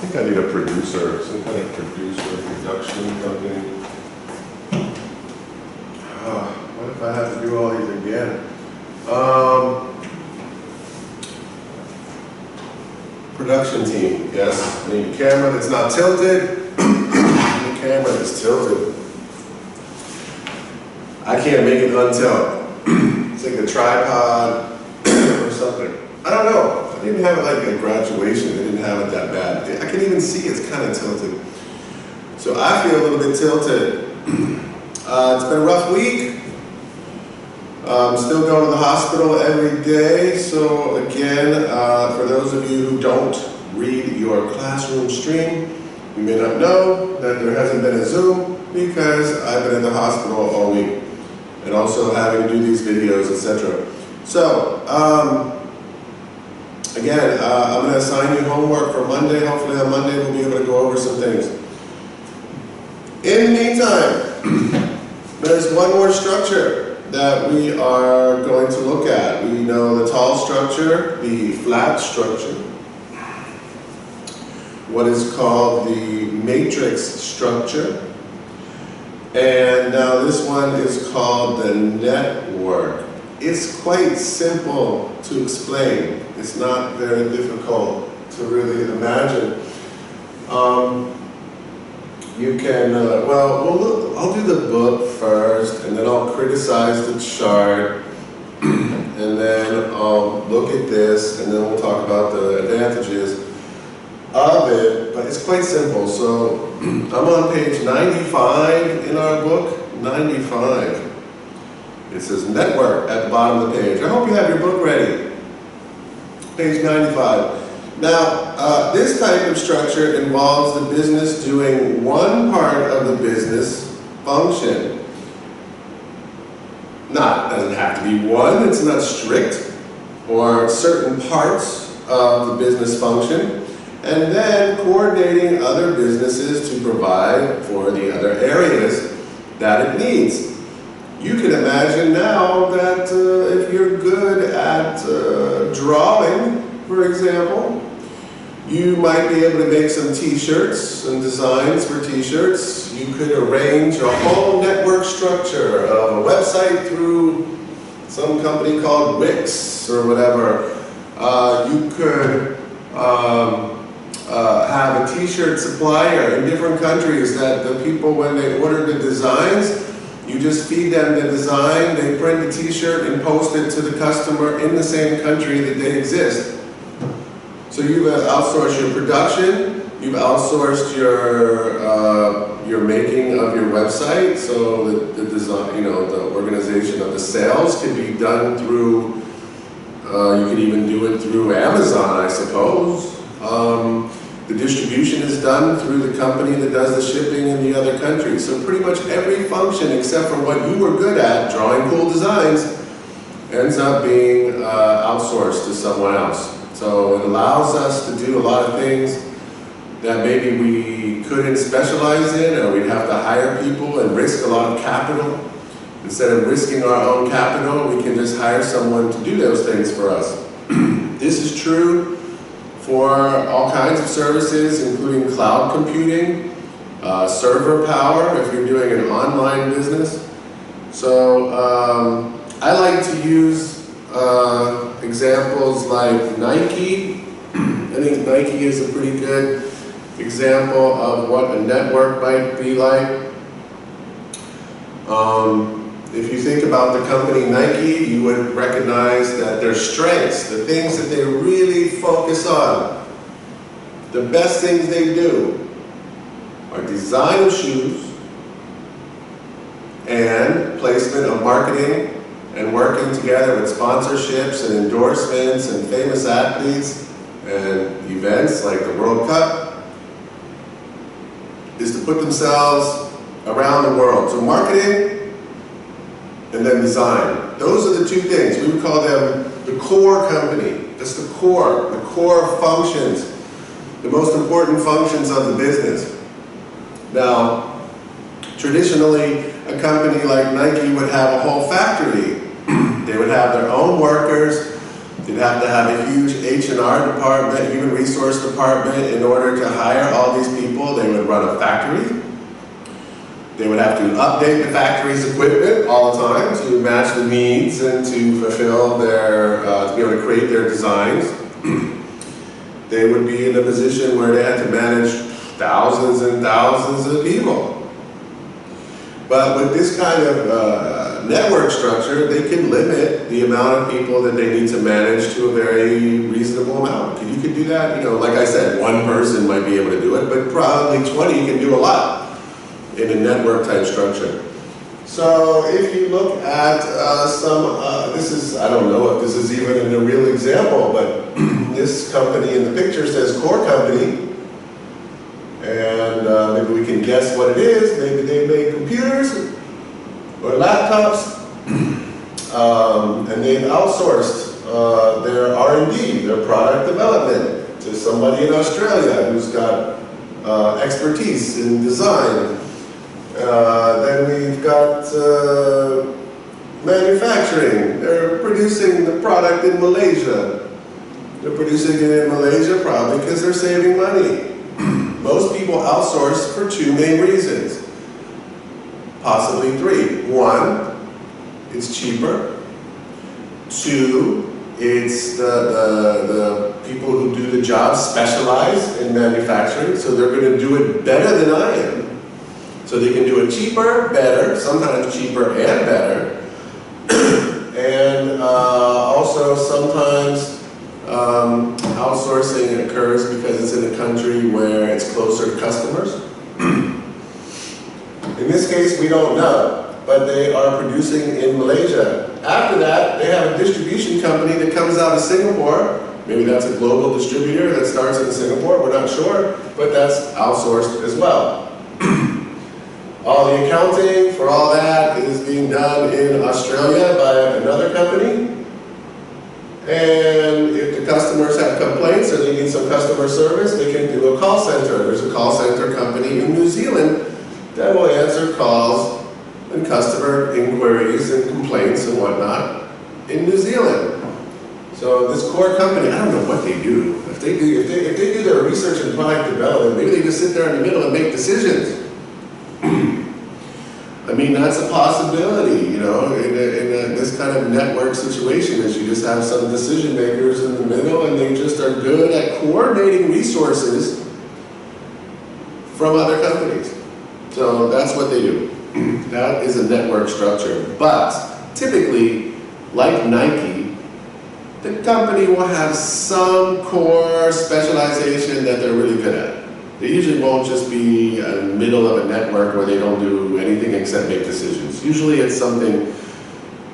think I need a producer, some kind of production company. What if I have to do all these again? Production team, yes. I need a camera that's not tilted. I need a camera that's tilted. I can't make it untilt. It's like a tripod or something. I don't know. I didn't have it like at graduation. I didn't have it that bad. I can even see it's kind of tilted. So I feel a little bit tilted. It's been a rough week. I'm still going to the hospital every day. So again, for those of you who don't read your classroom stream, you may not know that there hasn't been a Zoom because I've been in the hospital all week and also having to do these videos, etc. So, again, I'm going to assign you homework for Monday. Hopefully on Monday we'll be able to go over some things. In the meantime, there's one more structure that we are going to look at. We know the tall structure, the flat structure, what is called the matrix structure, and now this one is called the network. It's quite simple to explain. It's not very difficult to really imagine. You can, I'll do the book first, and then I'll criticize the chart, and then I'll look at this, and then we'll talk about the advantages of it, but it's quite simple. So I'm on page 95 in our book, 95. It says network at the bottom of the page. I hope you have your book ready. Page 95. Now, this type of structure involves the business doing one part of the business function. It doesn't have to be one, it's not strict, or certain parts of the business function, and then coordinating other businesses to provide for the other areas that it needs. You can imagine now that if you're good at drawing, for example, you might be able to make some t-shirts and designs for t-shirts. You could arrange a whole network structure of a website through some company called Wix or whatever. You could have a t-shirt supplier in different countries that the people, when they order the designs, you just feed them the design, they print the t-shirt and post it to the customer in the same country that they exist. So you've outsourced your production, you've outsourced your making of your website, so the design, the organization of the sales can be done through, you can even do it through Amazon, I suppose. The distribution is done through the company that does the shipping in the other countries. So pretty much every function except for what you were good at, drawing cool designs, ends up being outsourced to someone else. So it allows us to do a lot of things that maybe we couldn't specialize in, or we'd have to hire people and risk a lot of capital. Instead of risking our own capital, we can just hire someone to do those things for us. This is true for all kinds of services, including cloud computing, server power, if you're doing an online business. So I like to use examples like Nike. I think Nike is a pretty good example of what a network might be like. If you think about the company Nike, you would recognize that their strengths, the things that they really focus on, the best things they do are design of shoes and placement of marketing and working together with sponsorships and endorsements and famous athletes and events like the World Cup, is to put themselves around the world. So marketing and then design. Those are the two things. We would call them the core company. That's the core functions, the most important functions of the business. Now, traditionally, a company like Nike would have a whole factory. They would have their own workers. You'd have to have a huge H&R department, human resource department, in order to hire all these people. They would run a factory. They would have to update the factory's equipment all the time to match the needs and to fulfill their, to be able to create their designs. They would be in a position where they had to manage thousands and thousands of people. But with this kind of network structure, they can limit the amount of people that they need to manage to a very reasonable amount. You could do that, you know, like I said, one person might be able to do it, but probably 20 can do a lot in a network type structure. So if you look at this is, I don't know if this is even a real example, but this company in the picture says Core Company. And maybe we can guess what it is. Maybe they make computers or laptops, and they've outsourced their R&D, their product development, to somebody in Australia who's got expertise in design. Then we've got manufacturing. They're producing the product in Malaysia. They're producing it in Malaysia probably because they're saving money. Most people outsource for two main reasons, possibly three. One, it's cheaper. Two, it's the people who do the job specialize in manufacturing, so they're going to do it better than I am. So they can do it cheaper, better, sometimes cheaper and better. And also sometimes outsourcing occurs because it's in a country where it's closer to customers. In this case, we don't know, but they are producing in Malaysia. After that, they have a distribution company that comes out of Singapore. Maybe that's a global distributor that starts in Singapore, we're not sure, but that's outsourced as well. All the accounting for all that is being done in Australia by another company. And if the customers have complaints or they need some customer service, they can do a call center. There's a call center company in New Zealand that will answer calls and customer inquiries and complaints and whatnot in New Zealand. So this Core Company, I don't know what they do. If they do their research and product development, maybe they just sit there in the middle and make decisions. I mean, that's a possibility, you know, in this kind of network situation, is you just have some decision makers in the middle and they just are good at coordinating resources from other companies. So that's what they do. That is a network structure. But typically, like Nike, the company will have some core specialization that they're really good at. They usually won't just be in the middle of a network where they don't do anything except make decisions. Usually it's something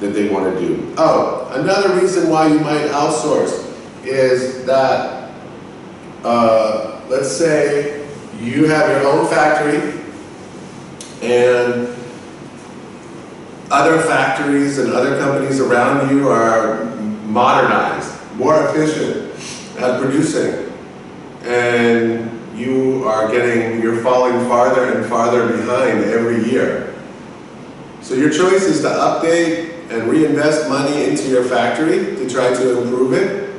that they want to do. Oh, another reason why you might outsource is that, let's say you have your own factory and other factories and other companies around you are modernized, more efficient at producing, and you're falling farther and farther behind every year. So your choice is to update and reinvest money into your factory to try to improve it,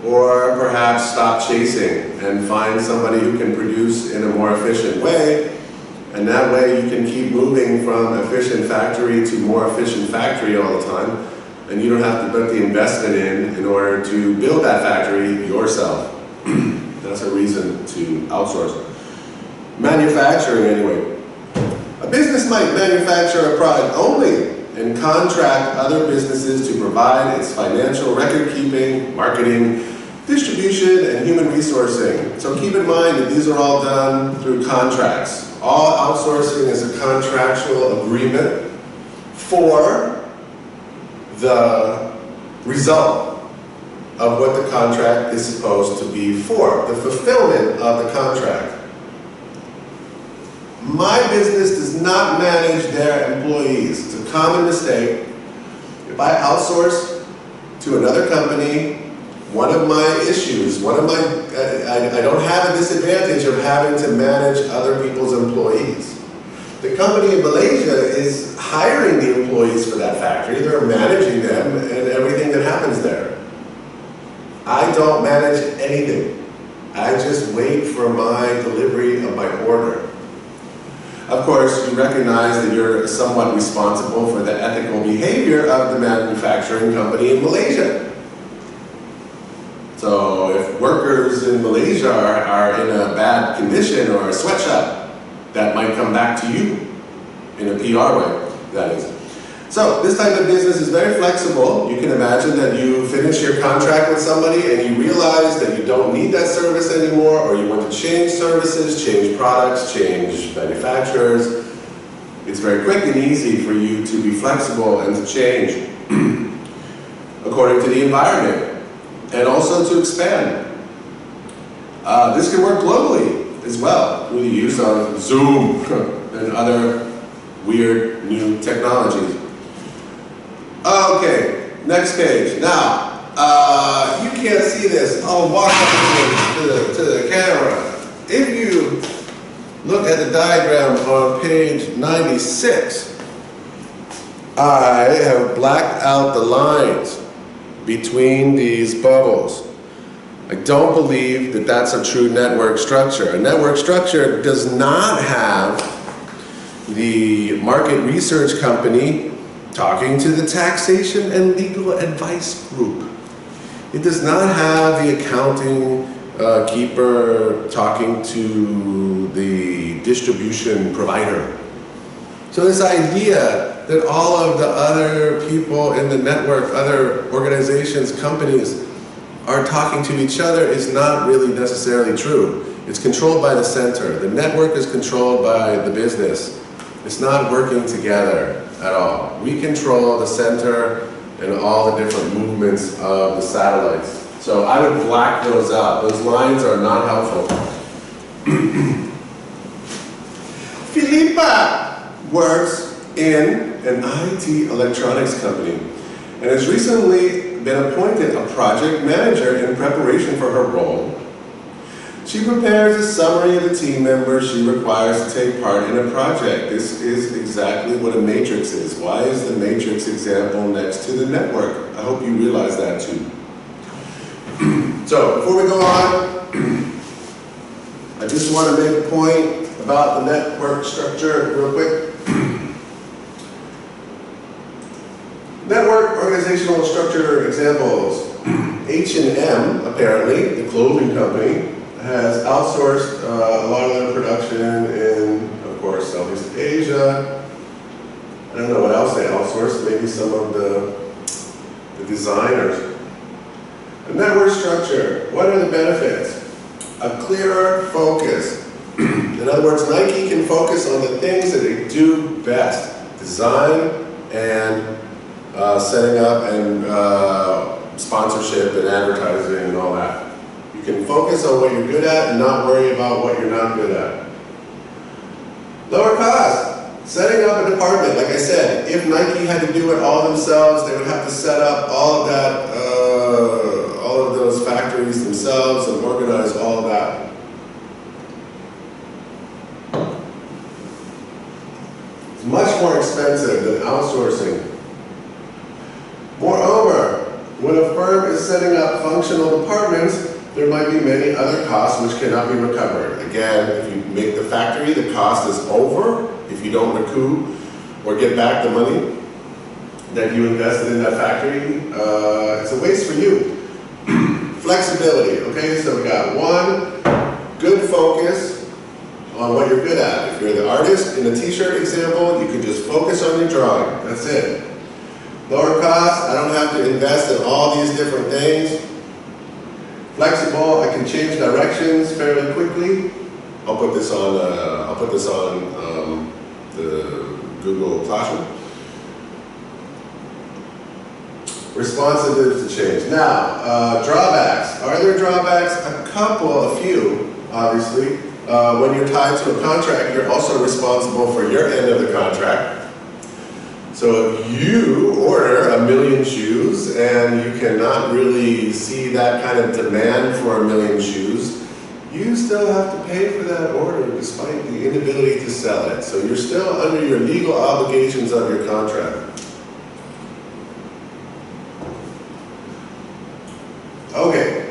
or perhaps stop chasing and find somebody who can produce in a more efficient way, and that way you can keep moving from efficient factory to more efficient factory all the time, and you don't have to put the investment in order to build that factory yourself. That's a reason to outsource. Manufacturing, anyway. A business might manufacture a product only and contract other businesses to provide its financial record-keeping, marketing, distribution, and human resourcing. So keep in mind that these are all done through contracts. All outsourcing is a contractual agreement for the result of what the contract is supposed to be for, the fulfillment of the contract. My business does not manage their employees. It's a common mistake. If I outsource to another company, one of my issues, I don't have a disadvantage of having to manage other people's employees. The company in Malaysia is hiring the employees for that factory. They're managing them and everything that happens there. I don't manage anything. I just wait for my delivery of my order. Of course, you recognize that you're somewhat responsible for the ethical behavior of the manufacturing company in Malaysia. So if workers in Malaysia are in a bad condition or a sweatshop, that might come back to you in a PR way, that is. So this type of business is very flexible. You can imagine that you finish your contract with somebody and you realize that you don't need that service anymore, or you want to change services, change products, change manufacturers. It's very quick and easy for you to be flexible and to change according to the environment, and also to expand. This can work globally as well through the use of Zoom and other weird new technologies. Okay, next page. Now, you can't see this. I'll walk up to the camera. If you look at the diagram on page 96, I have blacked out the lines between these bubbles. I don't believe that that's a true network structure. A network structure does not have the market research company talking to the taxation and legal advice group. It does not have the accounting keeper talking to the distribution provider. So this idea that all of the other people in the network, other organizations, companies, are talking to each other is not really necessarily true. It's controlled by the center. The network is controlled by the business. It's not working together at all. We control the center and all the different movements of the satellites. So I would black those out. Those lines are not helpful. Philippa works in an IT electronics company and has recently been appointed a project manager in preparation for her role. She prepares a summary of the team members she requires to take part in a project. This is exactly what a matrix is. Why is the matrix example next to the network? I hope you realize that too. So before we go on, I just want to make a point about the network structure real quick. Network organizational structure examples. H&M, apparently, the clothing company, has outsourced a lot of their production in, of course, Southeast Asia. I don't know what else they outsource, maybe some of the designers. A network structure, what are the benefits? A clearer focus. In other words, Nike can focus on the things that they do best. Design and setting up and sponsorship and advertising and all that. You can focus on what you're good at and not worry about what you're not good at. Lower cost. Setting up a department, like I said, if Nike had to do it all themselves, they would have to set up all of that, all of those factories themselves and organize all of that. It's much more expensive than outsourcing. Moreover, when a firm is setting up functional departments, there might be many other costs which cannot be recovered. Again, if you make the factory, the cost is over. If you don't recoup or get back the money that you invested in that factory, it's a waste for you. Flexibility, okay? So we got one, good focus on what you're good at. If you're the artist in the t-shirt example, you can just focus on your drawing. That's it. Lower cost, I don't have to invest in all these different things. Flexible, I can change directions fairly quickly. I'll put this on the Google Classroom. Responsive to change. Now, drawbacks. Are there drawbacks? A couple, a few, obviously. When you're tied to a contract, you're also responsible for your end of the contract. So if you order 1 million shoes and you cannot really see that kind of demand for 1 million shoes, you still have to pay for that order despite the inability to sell it. So you're still under your legal obligations of your contract. Okay,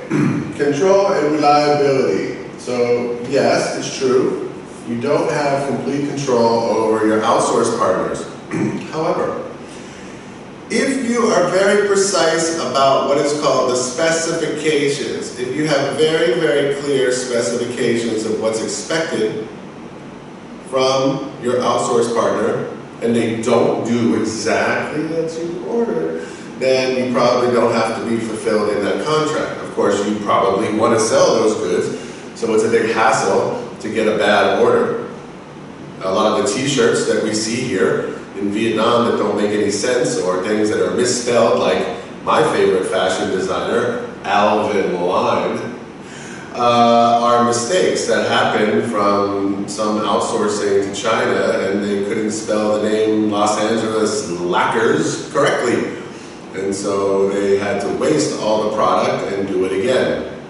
Control and reliability. So yes, it's true. You don't have complete control over your outsourced partners. However, if you are very precise about what is called the specifications, if you have very, very clear specifications of what's expected from your outsourced partner, and they don't do exactly what you ordered, then you probably don't have to be fulfilled in that contract. Of course, you probably want to sell those goods, so it's a big hassle to get a bad order. A lot of the t-shirts that we see here in Vietnam that don't make any sense, or things that are misspelled, like my favorite fashion designer, Alvin Line, are mistakes that happen from some outsourcing to China, and they couldn't spell the name Los Angeles Lacquers correctly. And so they had to waste all the product and do it again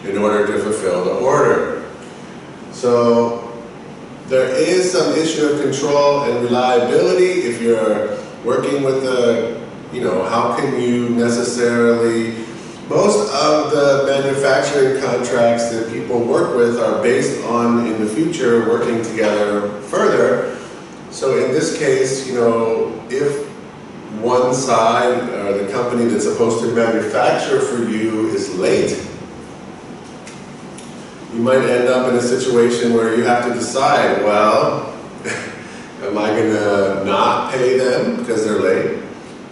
in order to fulfill the order. So there is some issue of control and reliability. If you're working with the, how can you necessarily, most of the manufacturing contracts that people work with are based on, in the future, working together further. So in this case, if one side, or the company that's supposed to manufacture for you, is late, you might end up in a situation where you have to decide, well, am I going to not pay them because they're late?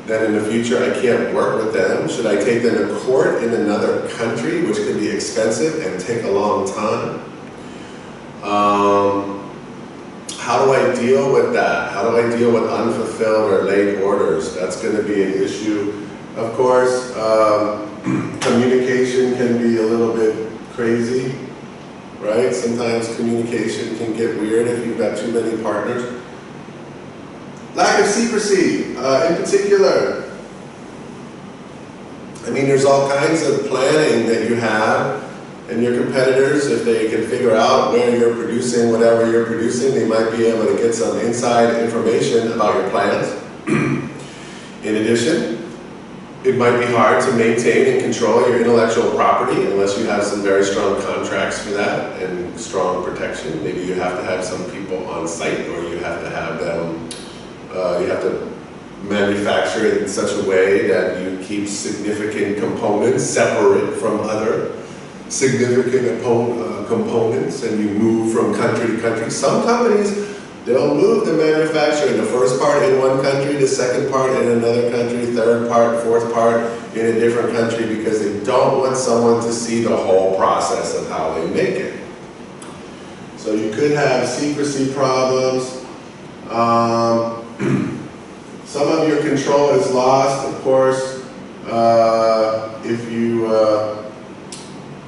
Then in the future I can't work with them. Should I take them to court in another country, which could be expensive and take a long time? How do I deal with that? How do I deal with unfulfilled or late orders? That's going to be an issue. Of course, communication can be a little bit crazy, right? Sometimes communication can get weird if you've got too many partners. Lack of secrecy, in particular. I mean, there's all kinds of planning that you have, and your competitors, if they can figure out where you're producing whatever you're producing, they might be able to get some inside information about your plans. In addition, it might be hard to maintain and control your intellectual property unless you have some very strong contracts for that and strong protection. Maybe you have to have some people on site, or you have to have them, you have to manufacture it in such a way that you keep significant components separate from other significant components, and you move from country to country. Some companies, they'll move the manufacturing, the first part in one country, the second part in another country, third part, fourth part in a different country, because they don't want someone to see the whole process of how they make it. So you could have secrecy problems. Some of your control is lost, of course, if you,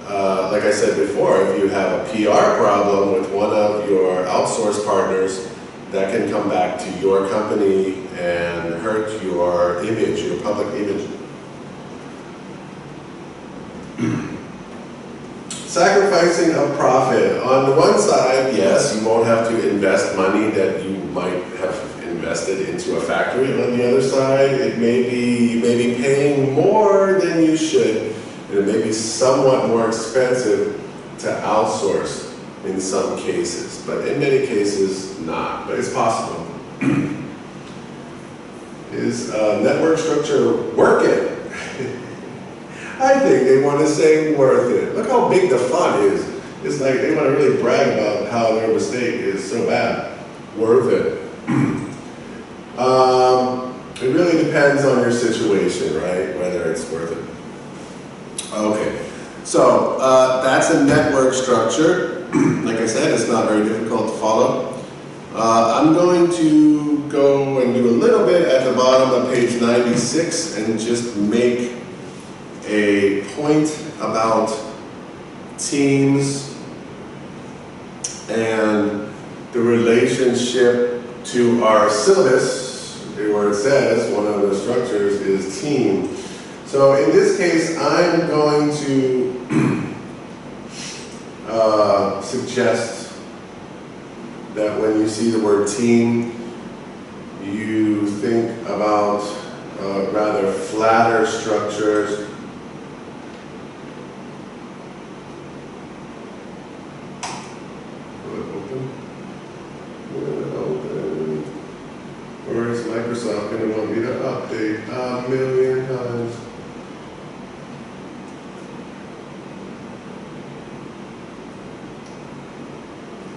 like I said before, if you have a PR problem with one of your outsourced partners, that can come back to your company and hurt your image, your public image. Sacrificing of profit. On the one side, yes, you won't have to invest money that you might have invested into a factory. On the other side, it may be, you may be paying more than you should, and it may be somewhat more expensive to outsource in some cases, but in many cases not, but it's possible. Is network structure worth it? I think they want to say worth it. Look how big the font is. It's like they want to really brag about how their mistake is so bad. Worth it. It really depends on your situation, right? Whether it's worth it. Okay, so that's a network structure. Like I said, it's not very difficult to follow. I'm going to go and do a little bit at the bottom of page 96 and just make a point about teams and the relationship to our syllabus, where it says one of the structures is team. So in this case, I'm going to suggest that when you see the word team, you think about rather flatter structures open? Open. Or is Microsoft going to want me to update a million times?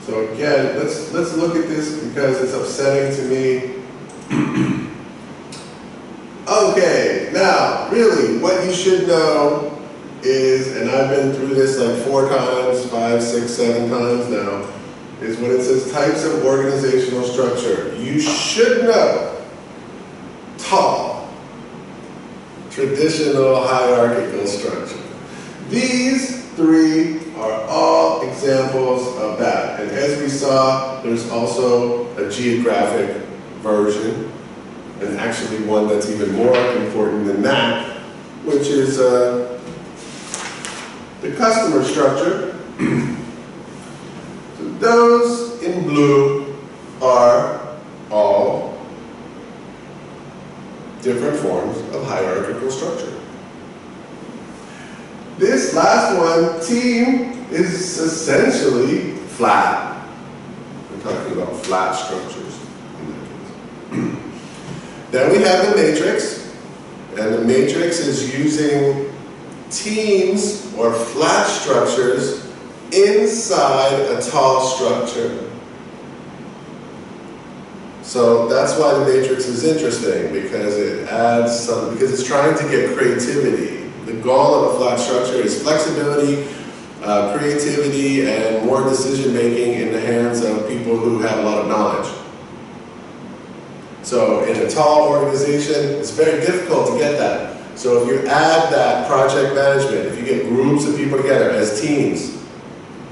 So again, let's look at this because it's upsetting to me. Okay, now, really, what you should know is, and I've been through this like 4 times, 5, 6, 7 times now, is when it says types of organizational structure. You should know tall, traditional hierarchical structure. These 3 are all examples of that. And as we saw, there's also a geographic version, and actually one that's even more important than that, which is the customer structure. So those in blue are all different forms of hierarchical structure. This last one, team, is essentially flat. We're talking about flat structures in that case. Then we have the matrix, and the matrix is using teams or flat structures inside a tall structure. So that's why the matrix is interesting, because it adds some, because it's trying to get creativity. The goal of a flat structure is flexibility, creativity, and more decision making in the hands of people who have a lot of knowledge. So in a tall organization, it's very difficult to get that. So if you add that project management, if you get groups of people together as teams,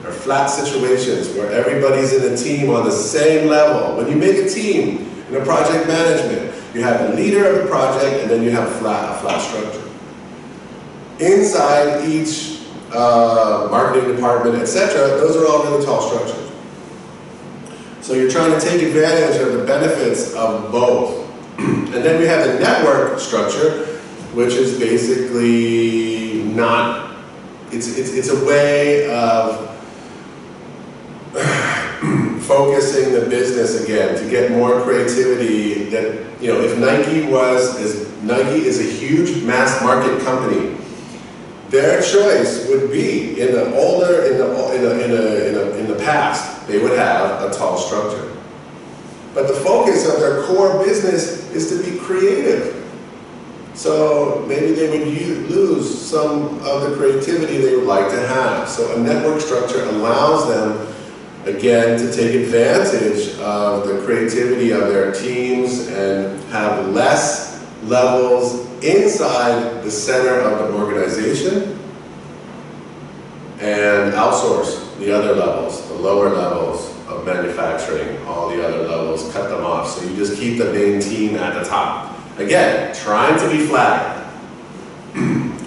or flat situations where everybody's in a team on the same level. When you make a team in a project management, you have the leader of the project and then you have a flat structure. Inside each marketing department, etc., those are all really tall structures. So you're trying to take advantage of the benefits of both. And then we have the network structure, which is basically not, it's a way of focusing the business again to get more creativity. That, you know, if Nike is a huge mass market company, their choice would be in the past, they would have a tall structure. But the focus of their core business is to be creative. So maybe they would lose some of the creativity they would like to have. So a network structure allows them, again, to take advantage of the creativity of their teams and have less levels inside the center of the organization and outsource the other levels, the lower levels of manufacturing, all the other levels, cut them off. So you just keep the main team at the top. Again, trying to be flat,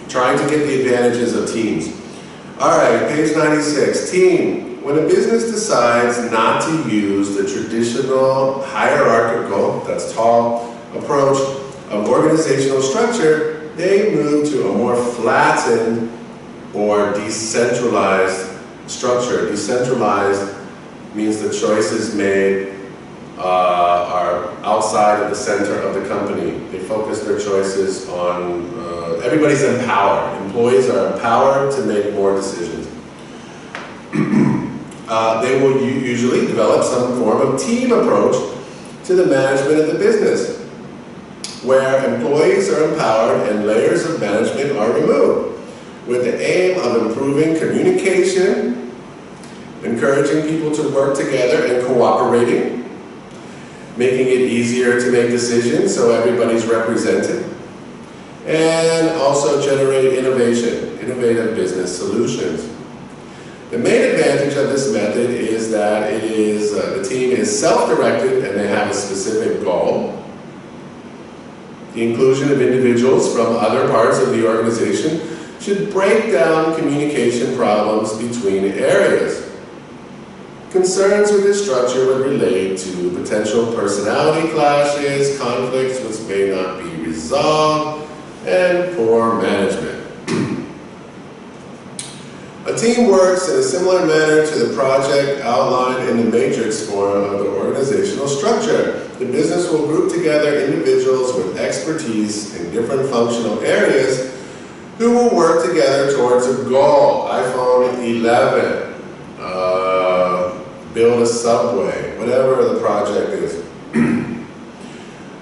trying to get the advantages of teams. All right, page 96, team. When a business decides not to use the traditional hierarchical, that's tall, approach of organizational structure, they move to a more flattened or decentralized structure. Decentralized means the choices made are outside of the center of the company. They focus their choices on, everybody's empowered. Employees are empowered to make more decisions. They will usually develop some form of team approach to the management of the business, where employees are empowered and layers of management are removed, with the aim of improving communication, encouraging people to work together and cooperating, making it easier to make decisions so everybody's represented, and also generate innovation, innovative business solutions. The main advantage of this method is that it is, the team is self-directed and they have a specific goal. The inclusion of individuals from other parts of the organization should break down communication problems between areas. Concerns with this structure would relate to potential personality clashes, conflicts which may not be resolved, and poor management. A A team works in a similar manner to the project outlined in the matrix form of the organizational structure. The business will group together individuals with expertise in different functional areas who will work together towards a goal. iPhone 11, build a subway, whatever the project is.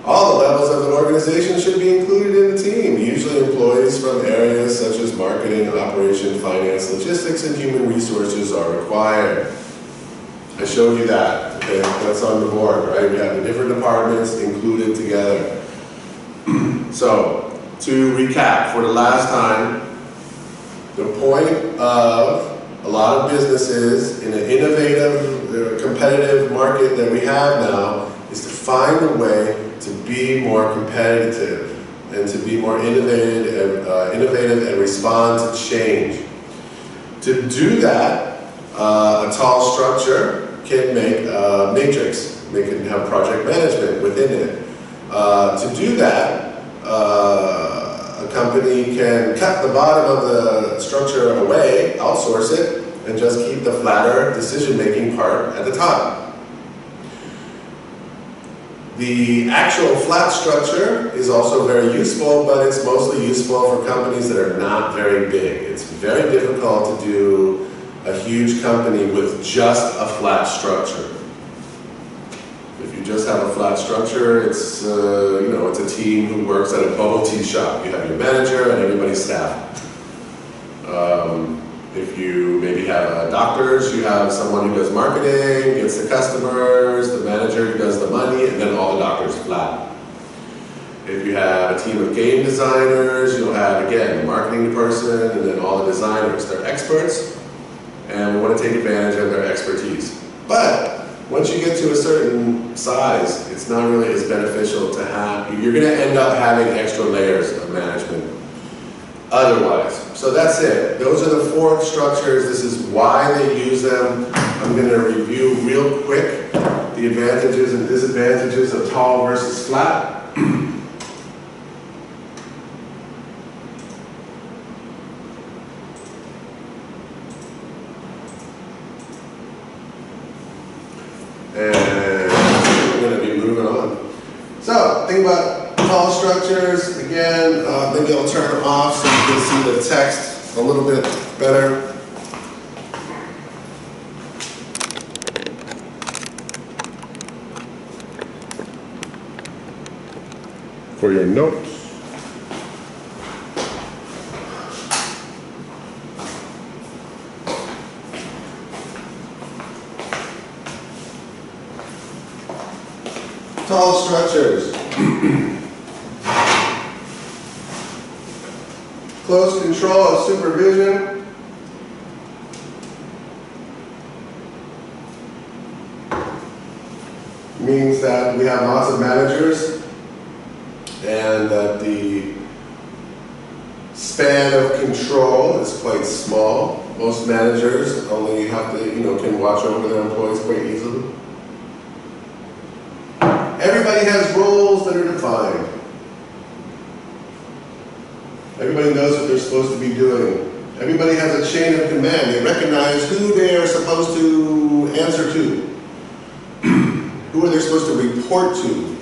All the levels of the organization should be included in the team. Usually employees from areas such as marketing, operation, finance, logistics, and human resources are required. I showed you that, okay? That's on the board, right? We have the different departments included together. So, to recap for the last time, the point of a lot of businesses in an innovative, competitive market that we have now is to find a way to be more competitive and to be more innovative and respond to change. To do that, a tall structure can make a matrix. They can have project management within it. To do that, a company can cut the bottom of the structure away, outsource it, and just keep the flatter decision-making part at the top. The actual flat structure is also very useful, but it's mostly useful for companies that are not very big. It's very difficult to do a huge company with just a flat structure. If you just have a flat structure, it's it's a team who works at a bubble tea shop. You have your manager and everybody's staff. If you maybe have doctors, you have someone who does marketing, gets the customers, the manager who does the money, and then all the doctors flat. If you have a team of game designers, you'll have, again, the marketing person and then all the designers. They're experts, and we want to take advantage of their expertise. But once you get to a certain size, it's not really as beneficial to have. You're going to end up having extra layers of management otherwise. So that's it. Those are the 4 structures. This is why they use them. I'm going to review real quick the advantages and disadvantages of tall versus flat. And we're going to be moving on. So, think about tall structures. Again, maybe I'll turn them off so you can see the text a little bit better. For your notes. Tall structures. Close control of supervision. Means that we have lots of managers and that the span of control is quite small. Most managers only have to, can watch over their employees quite easily. Everybody has roles that are defined. Everybody knows what they're supposed to be doing. Everybody has a chain of command. They recognize who they are supposed to answer to. Who are they supposed to report to?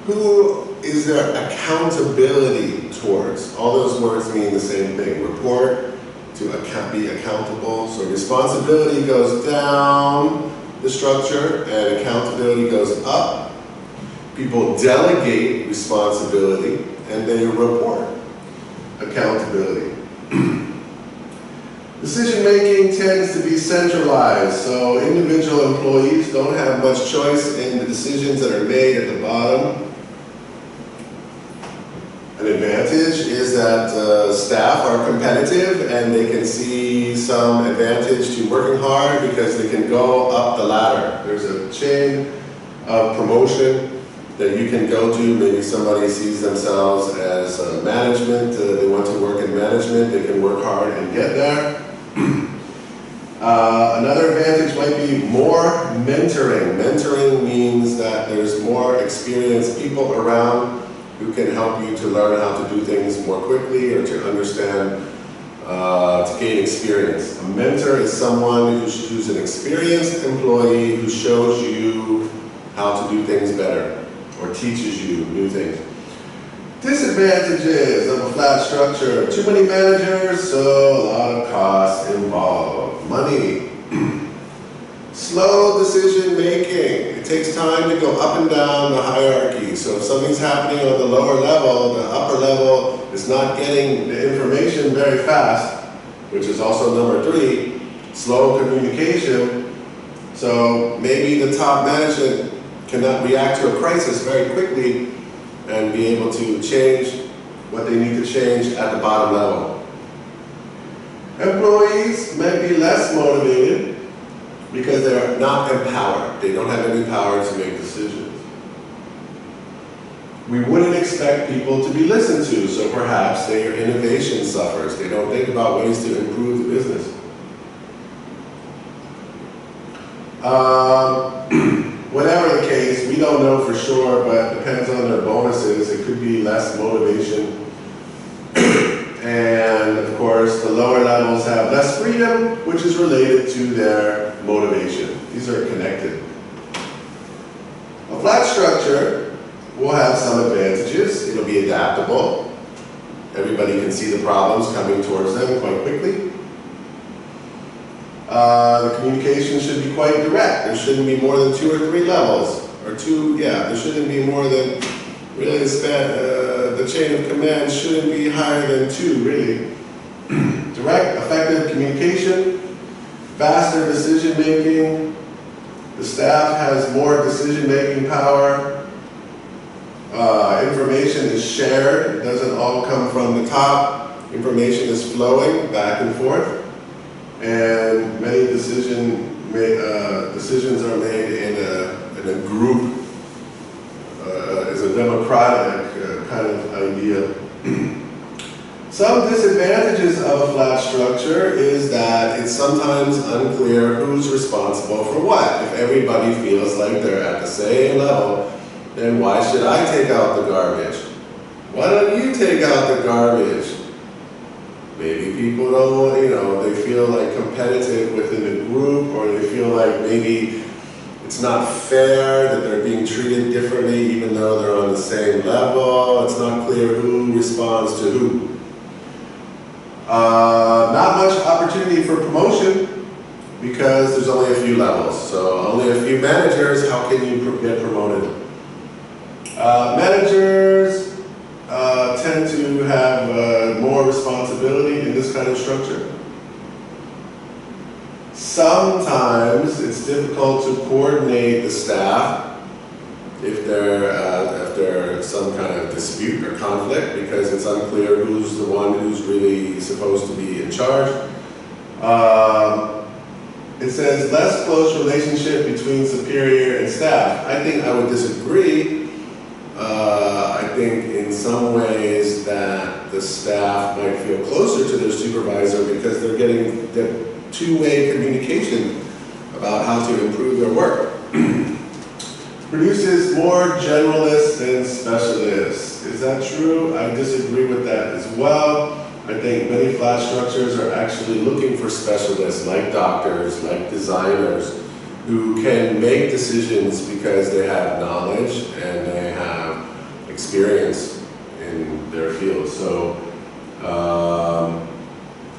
Who is their accountability towards? All those words mean the same thing. Report, to be accountable. So responsibility goes down the structure and accountability goes up. People delegate responsibility and they report accountability. Decision making tends to be centralized, so individual employees don't have much choice in the decisions that are made at the bottom. An advantage is that staff are competitive and they can see some advantage to working hard because they can go up the ladder. There's a chain of promotion that you can go to. Maybe somebody sees themselves as management, they want to work in management, they can work hard and get there. Another advantage might be more mentoring. Mentoring means that there's more experienced people around who can help you to learn how to do things more quickly or to understand to gain experience. A mentor is someone who's an experienced employee who shows you how to do things better or teaches you new things. Disadvantages of a flat structure. Too many managers, so a lot of costs involved. Money. Slow decision making. It takes time to go up and down the hierarchy. So if something's happening on the lower level, the upper level is not getting the information very fast, which is also number 3, slow communication. So maybe the top management cannot react to a crisis very quickly and be able to change what they need to change at the bottom level. Employees might be less motivated because they're not empowered. They don't have any power to make decisions. We wouldn't expect people to be listened to, so perhaps their innovation suffers. They don't think about ways to improve the business. Whatever the case, we don't know for sure, but it depends on their bonuses. It could be less motivation. And of course, the lower levels have less freedom, which is related to their motivation. These are connected. A flat structure will have some advantages. It'll be adaptable. Everybody can see the problems coming towards them quite quickly. The communication should be quite direct. There shouldn't be more than 2 or 3 levels. Or 2, yeah, there shouldn't be more than, really the chain of command shouldn't be higher than 2, really. Direct, effective communication, faster decision making. The staff has more decision making power. Information is shared. It doesn't all come from the top. Information is flowing back and forth. And many decisions are made in a group. It's a democratic kind of idea. Some disadvantages of a flat structure is that it's sometimes unclear who's responsible for what. If everybody feels like they're at the same level, then why should I take out the garbage? Why don't you take out the garbage? Maybe people don't, they feel like competitive within the group, or they feel like maybe it's not fair that they're being treated differently even though they're on the same level. It's not clear who responds to who. Not much opportunity for promotion because there's only a few levels. So only a few managers, how can you get promoted? Managers tend to have more responsibility in this kind of structure. Sometimes it's difficult to coordinate the staff if there's some kind of dispute or conflict because it's unclear who's the one who's really supposed to be in charge. It says less close relationship between superior and staff. I think I would disagree. I think in some ways that the staff might feel closer to their supervisor because they're getting the two-way communication about how to improve their work. Produces more generalists than specialists. Is that true? I disagree with that as well. I think many flat structures are actually looking for specialists like doctors, like designers, who can make decisions because they have knowledge and they have experience in their field. So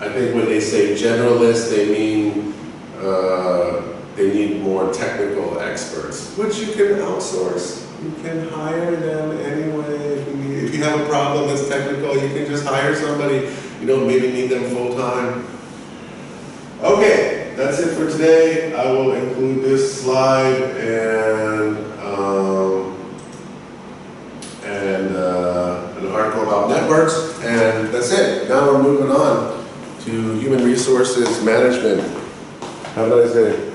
I think when they say generalist, they mean they need more technical experts, which you can outsource. You can hire them anyway. If you have a problem that's technical, you can just hire somebody. You don't maybe need them full time. Okay, that's it for today. I will include this slide and an article about networks, and that's it. Now we're moving on to human resources management. Have a nice day.